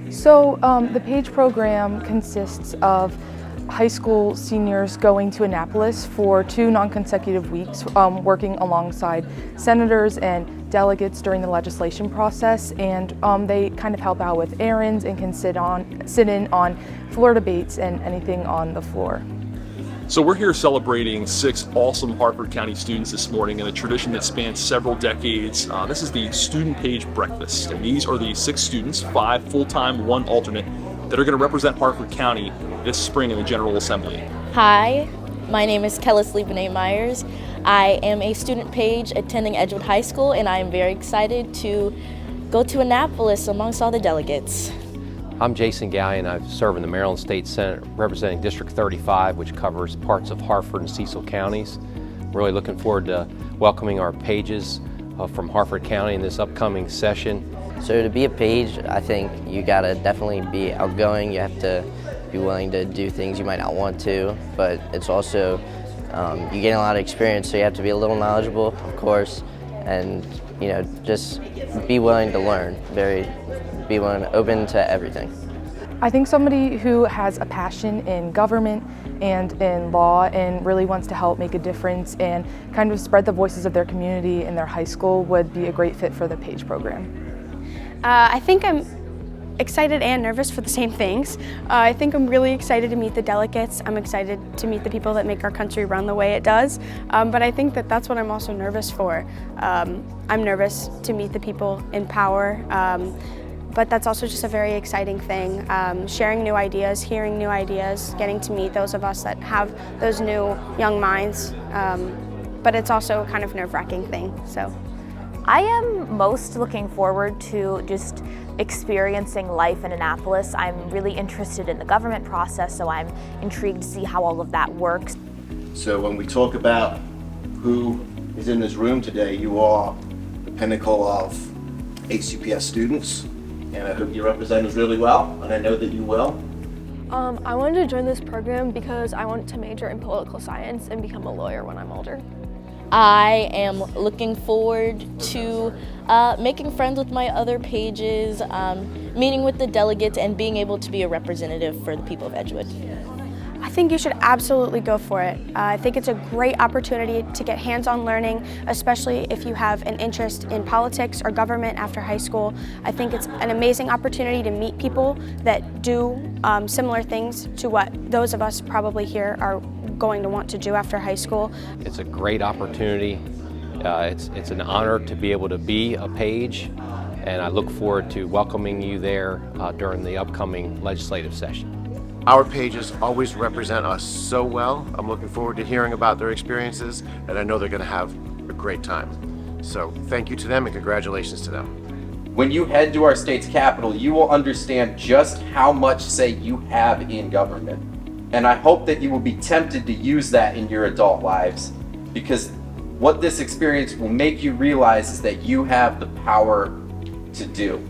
So the PAGE program consists of high school seniors going to Annapolis for 2 non-consecutive weeks, working alongside senators and delegates during the legislation process, and they kind of help out with errands and can sit in on floor debates and anything on the floor. So we're here celebrating 6 awesome Harford County students this morning in a tradition that spans several decades. This is the Student Page Breakfast, and these are the 6 students, 5 full-time, 1 alternate, that are going to represent Harford County this spring in the General Assembly. Hi, my name is Kellis Liebene Myers. I am a student page attending Edgewood High School, and I am very excited to go to Annapolis amongst all the delegates. I'm Jason Gallion. I serve in the Maryland State Senate representing District 35, which covers parts of Harford and Cecil counties. Really looking forward to welcoming our pages from Harford County in this upcoming session. So to be a page, I think you gotta definitely be outgoing. You have to be willing to do things you might not want to, but it's also, you gain a lot of experience, so you have to be a little knowledgeable, of course, and just be willing to learn, be willing, open to everything. I think somebody who has a passion in government and in law and really wants to help make a difference and kind of spread the voices of their community in their high school would be a great fit for the PAGE program. I think I'm excited and nervous for the same things. I think I'm really excited to meet the delegates. I'm excited to meet the people that make our country run the way it does. But I think that that's what I'm also nervous for. I'm nervous to meet the people in power. But that's also just a very exciting thing. Sharing new ideas, hearing new ideas, getting to meet those of us that have those new young minds. But it's also kind of nerve-wracking thing. So I am most looking forward to just experiencing life in Annapolis. I'm really interested in the government process, so I'm intrigued to see how all of that works. So when we talk about who is in this room today, you are the pinnacle of HCPS students, and I hope you represent us really well, and I know that you will. I wanted to join this program because I want to major in political science and become a lawyer when I'm older. I am looking forward to making friends with my other pages, meeting with the delegates, and being able to be a representative for the people of Edgewood. I think you should absolutely go for it. I think it's a great opportunity to get hands-on learning, especially if you have an interest in politics or government after high school. I think it's an amazing opportunity to meet people that do similar things to what those of us probably here are going to want to do after high school. It's a great opportunity. It's an honor to be able to be a page, and I look forward to welcoming you there during the upcoming legislative session. Our pages always represent us so well. I'm looking forward to hearing about their experiences, and I know they're going to have a great time. So thank you to them and congratulations to them. When you head to our state's capital, you will understand just how much say you have in government. And I hope that you will be tempted to use that in your adult lives, because what this experience will make you realize is that you have the power to do.